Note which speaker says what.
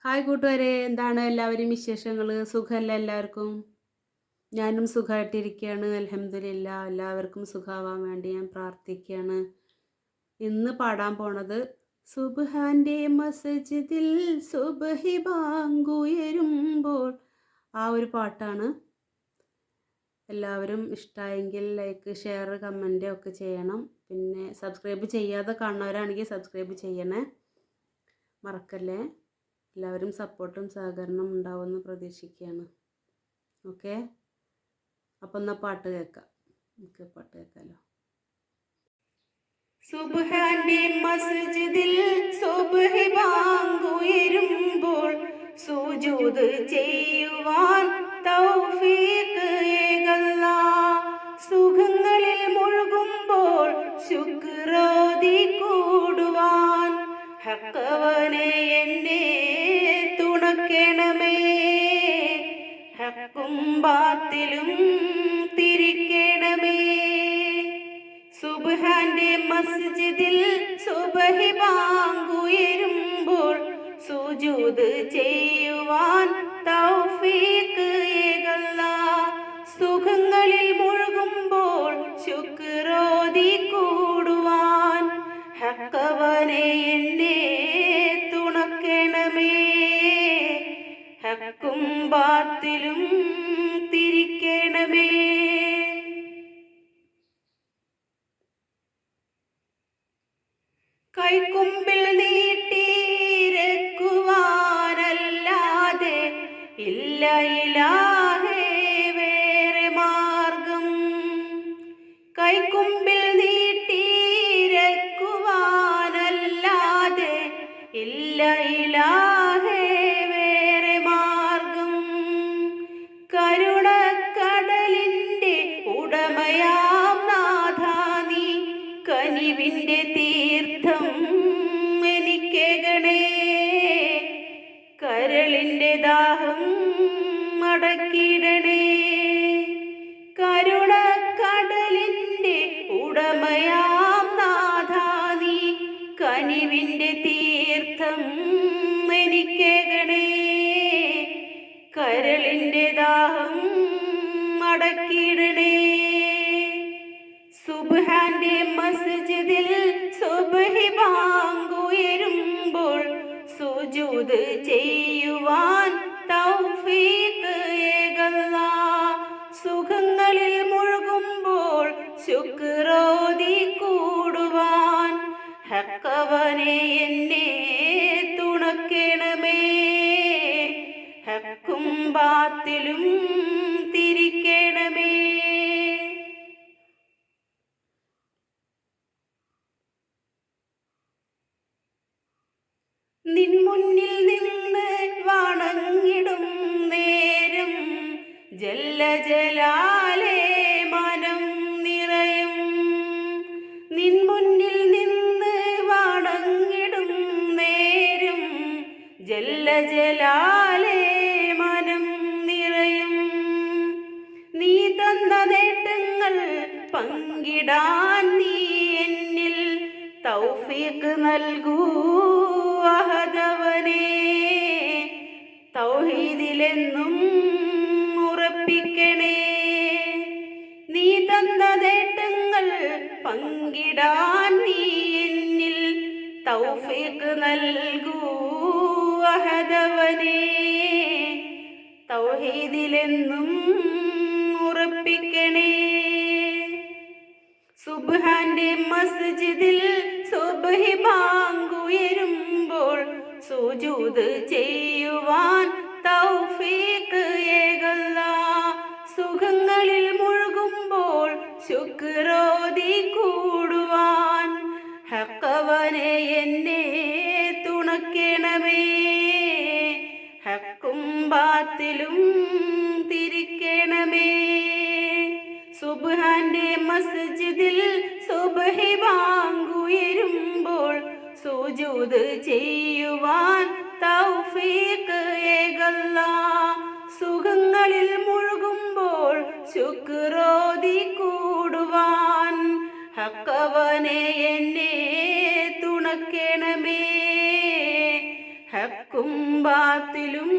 Speaker 1: Hi കൂട്ടുകാരെ, എന്താണ് എല്ലാവരും വിശേഷങ്ങൾ? സുഖമല്ല എല്ലാവർക്കും? ഞാനും സുഖമായിട്ടിരിക്കുകയാണ്. അൽഹംദുലില്ലാ. എല്ലാവർക്കും സുഖമാവാൻ വേണ്ടി ഞാൻ പ്രാർത്ഥിക്കുകയാണ്. ഇന്ന് പാടാൻ പോണത് സുബ്ഹാൻ്റെ മസ്ജിദിൽ സുബ്ഹി ബാങ്കുയരുമ്പോൾ ആ ഒരു പാട്ടാണ്. എല്ലാവരും ഇഷ്ടമായെങ്കിൽ ലൈക്ക്, ഷെയർ, കമൻ്റ് ഒക്കെ ചെയ്യണം. പിന്നെ സബ്സ്ക്രൈബ് ചെയ്യാതെ കാണുന്നവരാണെങ്കിൽ സബ്സ്ക്രൈബ് ചെയ്യണേ, മറക്കല്ലേ. എല്ലാവരും സപ്പോർട്ടും സഹകരണം ഉണ്ടാവുമെന്ന് പ്രതീക്ഷിക്കുകയാണ്. ഓക്കെ, അപ്പം എന്നാൽ പാട്ട് കേൾക്കാം. നമുക്ക് പാട്ട് കേൾക്കാമല്ലോ. സുബ്ഹാൻ്റെ മസ്ജിദിൽ സുബ്ഹി ബാങ്കുയരുമ്പോൾ സുജൂദ് ചെയ്യുവാൻ തൗഫീഖ് ഏകല്ലാഹ്. സുഖങ്ങളിൽ മുഴുകുമ്പോൾ ശുക്രോതി കൂടുവാൻ ഹക്കവനെ എന്നെ തുണക്കണമേ. ഹക്കും ബാത്തിലും തിരിക്കണമേ. സുബ്ഹാൻ്റെ മസ്ജിദിൽ സുബ്ഹി ബാങ്കുയരുമ്പോൾ സുജൂദ് ചെയ്യുവാൻ തൗഫീഖ് ഏകല്ലാഹ്. സുഖങ്ങളിൽ മുഴുകുമ്പോൾ ശുക്രോതി കൂടുവാൻ ഹക്കവനെ എന്നെ തുണക്കണമേ. ഹക്കും ബാത്തിലും തിരിക്കണമേ. കൈക്കുമ്പിൽ നീട്ടിരക്കുവാനല്ലാതെ ഇല്ല ഇലാഹേ വേറെ മാർഗം. കൈക്കുമ്പിൽ നീട്ടിരക്കുവാനല്ലാതെ ഇല്ല ഇലാഹേ വേറെ മാർഗം. കരുണക്കടലിൻ്റെ ഉടമയാം നാഥാ നീ കനിവിൻ്റെ തീർത്ഥം എനിക്കേകണേ. കരളിൻ്റെ ദാഹം അടക്കിടണേ. കരുണക്കടലിൻ്റെ ഉടമയാം നാഥാ നീ കനിവിൻ്റെ തീർത്ഥം എനിക്കേകണേ. കരളിൻ്റെ ദാഹം അടക്കിടണേ. സുബ്ഹാൻ്റെ മസ്ജിദിൽ സുബ്ഹി ബാങ്കുയരുമ്പോൾ സുജൂദ് ചെയ്യുവാൻ തൗഫീഖ് ഏകല്ലാഹ്. സുഖങ്ങളിൽ മുഴുകുമ്പോൾ ശുക്രോതി കൂടുവാൻ ഹക്കവനെ എന്നെ തുണക്കണമേ. ഹക്കും ബാത്തിലും തിരിക്കണമേ. നിൻ മുന്നിൽ നിന്ന് വണങ്ങിടും നേരം ജല്ല ജലാലേ മനം നിറയും. നിൻ മുന്നിൽ നിന്ന് വണങ്ങിടും നേരം ജല്ല ജലാലേ മനം നിറയും. നീ തന്ന നേട്ടങ്ങൾ പങ്കിടാൻ നീ എന്നിൽ തൗഫീഖ് നൽകൂ അഹദവനേ. തൗഹീദിലെന്നും ഉറപ്പിക്കണേ. നീ തന്ന നേട്ടങ്ങൾ പങ്കിടാൻ നീ എന്നിൽ തൗഫീഖ് നൽകൂ അഹദവനേ. തൗഹീദിലെന്നും ഉറപ്പിക്കണേ. സുബ്ഹാൻ്റെ മസ്ജിദിൽ സുബ്ഹി ബാങ്കുയരുമ്പോൾ സുജൂദ് ചെയ്യുവാൻ തൗഫീഖ് ഏകല്ലാഹ്. സുഖങ്ങളിൽ മുഴുകുമ്പോൾ ശുക്രോതി കൂടുവാൻ ഹക്കവനെ എന്നെ തുണക്കണമേ. ഹക്കും ബാത്തിലും തിരിക്കണമേ. സുബ്ഹാൻ്റെ മസ്ജിദിൽ സുബ്ഹി ബാങ്കുയരുമ്പോൾ സുജൂദ് ചെയ്യുവാൻ തൗഫീഖ് ഏകല്ലാഹ്. സുഖങ്ങളിൽ മുഴുകുമ്പോൾ ശുക്രോതി കൂടുവാൻ ഹക്കവനെ എന്നെ തുണക്കണമേ. ഹക്കും ബാത്തിലും